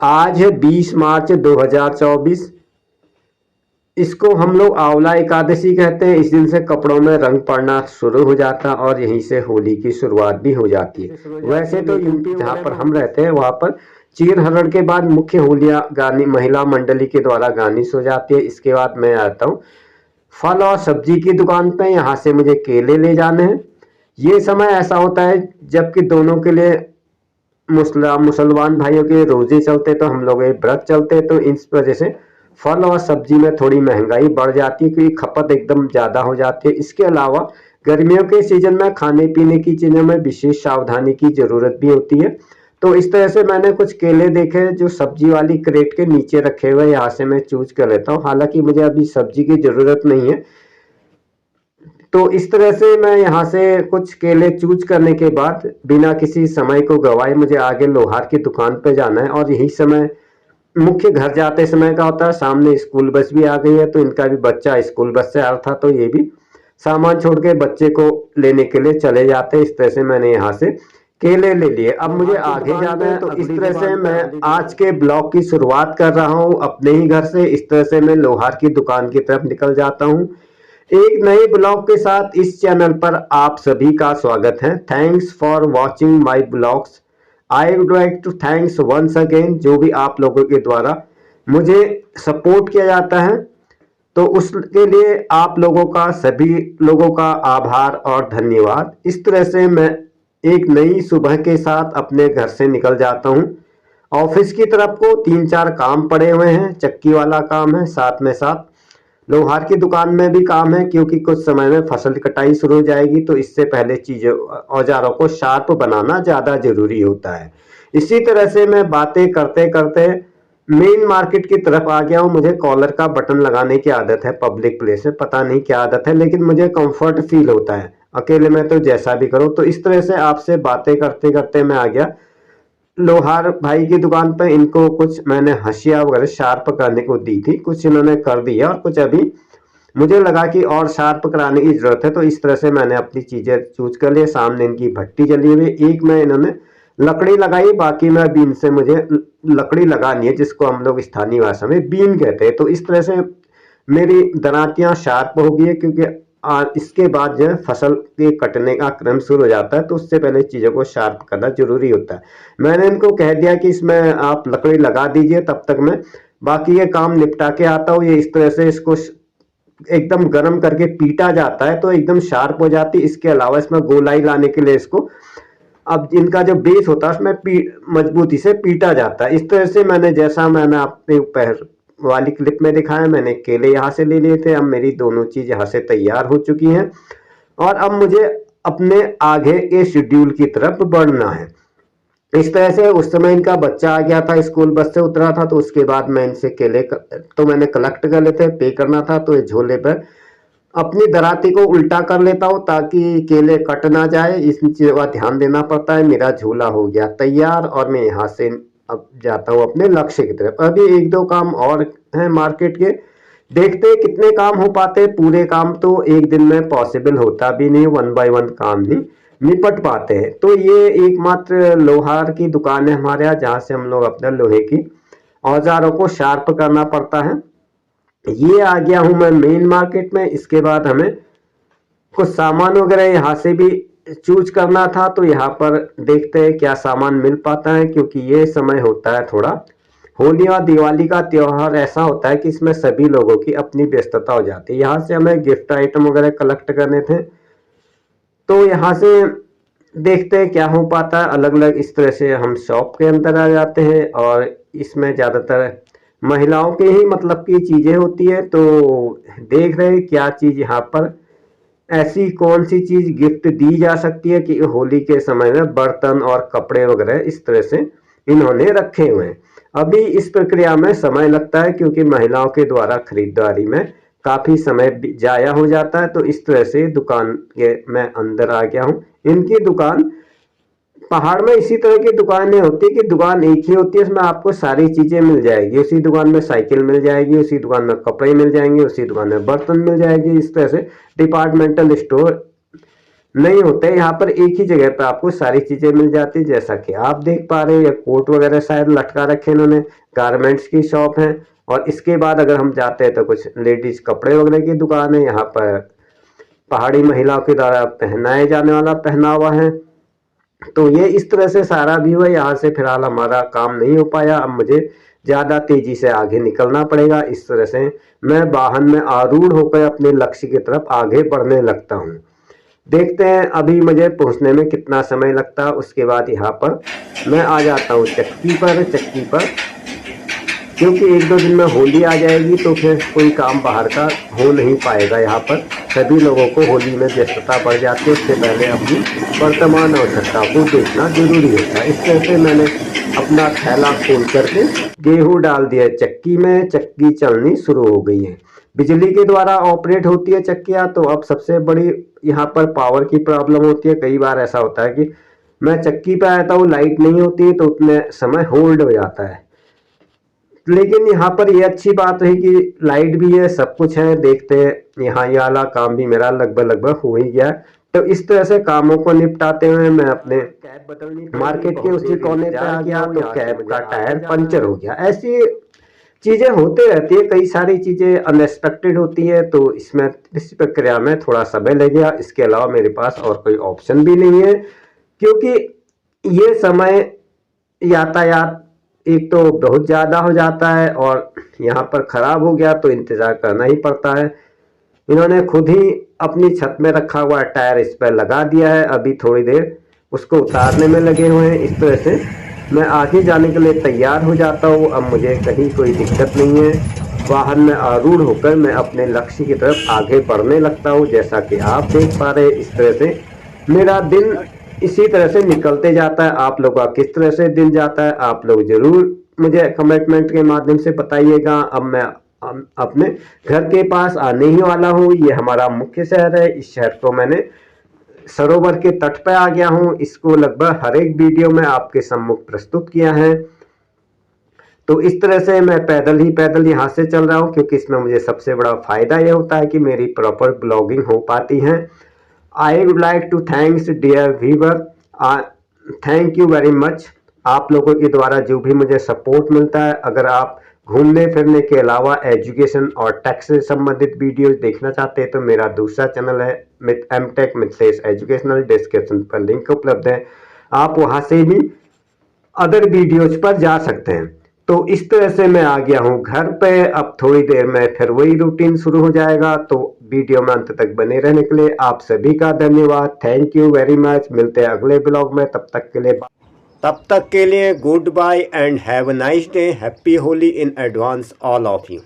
आज है 20 मार्च 2024। इसको हम लोग आंवला एकादशी कहते हैं। इस दिन से कपड़ों में रंग पड़ना शुरू हो जाता है और यहीं से होली की शुरुआत भी हो जाती है। वैसे तो यूपी जहाँ पर हम रहते हैं वहाँ पर चीरहरण के बाद मुख्य होलियाँ गानी महिला मंडली के द्वारा गानी हो जाती है। इसके बाद मैं आता हूँ फल और सब्जी की दुकान पे। यहाँ से मुझे केले ले जाने हैं। ये समय ऐसा होता है जबकि दोनों के लिए मुसलमान भाइयों के रोजे चलते तो हम लोग ये व्रत चलते, तो इस वजह से फल और सब्जी में थोड़ी महंगाई बढ़ जाती है क्योंकि खपत एकदम ज़्यादा हो जाती है। इसके अलावा गर्मियों के सीजन में खाने पीने की चीज़ों में विशेष सावधानी की ज़रूरत भी होती है। तो इस तरह से मैंने कुछ केले देखे जो सब्जी वाली क्रेट के नीचे रखे हुए, यहाँ से मैं चूज कर लेता हूँ। हालांकि मुझे अभी सब्जी की ज़रूरत नहीं है। तो इस तरह से मैं यहाँ से कुछ केले चूज करने के बाद बिना किसी समय को गवाए मुझे आगे लोहार की दुकान पे जाना है और यही समय मुख्य घर जाते समय का होता है। सामने स्कूल बस भी आ गई है, तो इनका भी बच्चा स्कूल बस से आ रहा था, तो ये भी सामान छोड़ के बच्चे को लेने के लिए चले जाते हैं। इस तरह से मैंने यहाँ से केले ले लिए। अब मुझे आगे जाना है, तो इस तरह से मैं आज के ब्लॉग की शुरुआत कर रहा हूँ अपने ही घर से। इस तरह से मैं लोहार की दुकान की तरफ निकल जाता हूँ एक नए ब्लॉग के साथ। इस चैनल पर आप सभी का स्वागत है। Thanks for watching my blogs. I would like to thanks once again, जो भी आप लोगों के द्वारा मुझे सपोर्ट किया जाता है, तो उसके लिए आप लोगों का, सभी लोगों का आभार और धन्यवाद। इस तरह से मैं एक नई सुबह के साथ अपने घर से निकल जाता हूँ ऑफिस की तरफ को। 3-4 काम पड़े हुए हैं, चक्की वाला काम है, साथ में साथ लोहार की दुकान में भी काम है क्योंकि कुछ समय में फसल कटाई शुरू हो जाएगी, तो इससे पहले चीज़ों औजारों को शार्प बनाना ज़्यादा जरूरी होता है। इसी तरह से मैं बातें करते करते मेन मार्केट की तरफ आ गया हूँ। मुझे कॉलर का बटन लगाने की आदत है पब्लिक प्लेस में, पता नहीं क्या आदत है, लेकिन मुझे कंफर्ट फील होता है अकेले में, तो जैसा भी करूँ। तो इस तरह से आपसे बातें करते करते मैं आ गया लोहार भाई की दुकान पर। इनको कुछ मैंने हंसिया वगैरह शार्प करने को दी थी, कुछ इन्होंने कर दिया और कुछ अभी मुझे लगा कि और शार्प कराने की जरूरत है, तो इस तरह से मैंने अपनी चीजें चूज कर ली। सामने इनकी भट्टी जली हुई, एक में इन्होंने लकड़ी लगाई, बाकी में अभी इनसे मुझे लकड़ी लगानी है, जिसको हम लोग स्थानीय भाषा में बीन कहते हैं। तो इस तरह से मेरी दरातियां शार्प हो गई है क्योंकि इसके बाद जो है फसल के कटने का क्रम शुरू हो जाता है, तो उससे पहले चीज़ों को शार्प करना जरूरी होता है। मैंने इनको कह दिया कि इसमें आप लकड़ी लगा दीजिए, तब तक मैं बाकी ये काम निपटा के आता हूँ। ये इस तरह से इसको एकदम गर्म करके पीटा जाता है तो एकदम शार्प हो जाती है। इसके अलावा इसमें गोलाई लाने के लिए इसको अब इनका जो बेस होता है उसमें मजबूती से पीटा जाता है। इस तरह से मैंने आपने पैर वाली क्लिप में दिखाया, मैंने केले यहाँ से ले लिए थे। अब मेरी दोनों चीज यहाँ से तैयार हो चुकी हैं और अब मुझे अपने आगे के शेड्यूल की तरफ बढ़ना है। इस तरह से उस समय इनका बच्चा आ गया था, स्कूल बस से उतरा था, तो उसके बाद मैं इनसे केले तो मैंने कलेक्ट कर लेते, पे करना था, तो ये झोले पर अपनी दराती को उल्टा कर लेता हूँ ताकि केले कट ना जाए। इस चीज़ का ध्यान देना पड़ता है। मेरा झोला हो गया तैयार और मैं यहाँ से अब जाता हूँ अपने लक्ष्य की तरफ। अभी 1-2 काम और हैं मार्केट के, देखते हैं कितने काम हो पाते हैं। पूरे काम तो एक दिन में पॉसिबल होता भी नहीं, 1 बाय 1 काम ही निपट पाते हैं। तो ये एकमात्र लोहार की दुकान है हमारे यहाँ, जहाँ से हम लोग अपने लोहे की औजारों को शार्प करना पड़ता है। ये आ गया हूं मैं मेन मार्केट में। इसके बाद हमें कुछ सामान वगैरह यहाँ से भी चूज करना था, तो यहाँ पर देखते हैं क्या सामान मिल पाता है, क्योंकि ये समय होता है थोड़ा होली और दिवाली का त्योहार ऐसा होता है कि इसमें सभी लोगों की अपनी व्यस्तता हो जाती है। यहाँ से हमें गिफ्ट आइटम वगैरह कलेक्ट करने थे, तो यहाँ से देखते हैं क्या हो पाता है। अलग अलग इस तरह से हम शॉप के अंदर आ जाते हैं और इसमें ज़्यादातर महिलाओं के ही मतलब की चीज़ें होती है। तो देख रहे हैं क्या चीज़ यहाँ पर ऐसी कौन सी चीज़ गिफ्ट दी जा सकती है कि होली के समय में बर्तन और कपड़े वगैरह इस तरह से इन्होंने रखे हुए हैं। अभी इस प्रक्रिया में समय लगता है क्योंकि महिलाओं के द्वारा खरीदारी में काफ़ी समय जाया हो जाता है। तो इस तरह से दुकान के मैं अंदर आ गया हूँ। इनकी दुकान पहाड़ में इसी तरह की दुकानें होती है कि दुकान एक ही होती है, इसमें आपको सारी चीजें मिल जाएगी। उसी दुकान में साइकिल मिल जाएगी, उसी दुकान में कपड़े मिल जाएंगे, उसी दुकान में बर्तन मिल जाएगी। इस तरह से डिपार्टमेंटल स्टोर नहीं होते। यहाँ पर एक ही जगह पर आपको सारी चीजें मिल जाती, जैसा कि आप देख पा रहे हैं। ये कोट वगैरह शायद लटका रखे इन्होंने, गारमेंट्स की शॉप है। और इसके बाद अगर हम जाते हैं तो कुछ लेडीज कपड़े वगैरह की दुकान है। यहाँ पर पहाड़ी महिलाओं के द्वारा पहनाए जाने वाला पहनावा है। तो ये इस तरह से सारा व्यू है। यहाँ से फिलहाल हमारा काम नहीं हो पाया, अब मुझे ज़्यादा तेजी से आगे निकलना पड़ेगा। इस तरह से मैं वाहन में आरूढ़ होकर अपने लक्ष्य की तरफ आगे बढ़ने लगता हूँ। देखते हैं अभी मुझे पहुँचने में कितना समय लगता है। उसके बाद यहाँ पर मैं आ जाता हूँ चक्की पर, क्योंकि 1-2 दिन में होली आ जाएगी तो फिर कोई काम बाहर का हो नहीं पाएगा। यहाँ पर सभी लोगों को होली में व्यस्तता बढ़ जाती है, उससे पहले अपनी वर्तमान आवश्यकता को देखना जरूरी होता है। इस तरह से मैंने अपना थैला खोल करके गेहूं डाल दिया चक्की में। चक्की चलनी शुरू हो गई है। बिजली के द्वारा ऑपरेट होती है चक्कियाँ। तो अब सबसे बड़ी यहाँ पर पावर की प्रॉब्लम होती है। कई बार ऐसा होता है कि मैं चक्की पे आता हूँ, लाइट नहीं होती तो उतने समय होल्ड हो जाता है। लेकिन यहाँ पर ये अच्छी बात है कि लाइट भी है, सब कुछ है। देखते हैं, यहाँ ये वाला काम भी मेरा लगभग हो ही गया। तो इस तरह से कामों को निपटाते हुए मैं अपने मार्केट के उसी कोने पे आ गया तो कैब का टायर पंचर हो गया। ऐसी चीजें होते रहती है, कई सारी चीजें अनएक्सपेक्टेड होती है। तो इसमें इस प्रक्रिया में थोड़ा समय लग गया। इसके अलावा मेरे पास और कोई ऑप्शन भी नहीं है, क्योंकि ये समय यातायात एक तो बहुत ज़्यादा हो जाता है और यहाँ पर ख़राब हो गया तो इंतज़ार करना ही पड़ता है। इन्होंने खुद ही अपनी छत में रखा हुआ टायर इस पर लगा दिया है। अभी थोड़ी देर उसको उतारने में लगे हुए हैं। इस तरह से मैं आगे जाने के लिए तैयार हो जाता हूँ। अब मुझे कहीं कोई दिक्कत नहीं है। वाहन में आरूढ़ होकर मैं अपने लक्ष्य की तरफ आगे बढ़ने लगता हूँ। जैसा कि आप देख पा रहे हैं, इस तरह से मेरा दिन इसी तरह से निकलते जाता है। आप लोगों का किस तरह से दिन जाता है, आप लोग जरूर मुझे कमेंटमेंट के माध्यम से बताइएगा। अब मैं अपने घर के पास आने ही वाला हूँ। ये हमारा मुख्य शहर है। इस शहर को मैंने सरोवर के तट पर आ गया हूँ। इसको लगभग हर एक वीडियो में आपके सम्मुख प्रस्तुत किया है। तो इस तरह से मैं पैदल यहाँ से चल रहा हूँ, क्योंकि इसमें मुझे सबसे बड़ा फायदा यह होता है कि मेरी प्रॉपर ब्लॉगिंग हो पाती है। I would like to thanks dear viewer, thank you very much. आप लोगों के द्वारा जो भी मुझे सपोर्ट मिलता है, अगर आप घूमने फिरने के अलावा एजुकेशन और टैक्स से संबंधित वीडियोस देखना चाहते हैं तो मेरा दूसरा चैनल है एमटेक मिथिलेश एजुकेशनल, डिस्क्रिप्शन पर लिंक उपलब्ध है। आप वहां से भी अदर वीडियोज पर जा सकते हैं। तो इस तरह से मैं आ गया हूँ घर पे। अब थोड़ी देर में फिर वही रूटीन शुरू हो जाएगा। तो वीडियो में अंत तक बने रहने के लिए आप सभी का धन्यवाद। Thank you very much. मिलते हैं अगले ब्लॉग में। तब तक के लिए good bye and have a nice day. Happy Holi in advance all of you.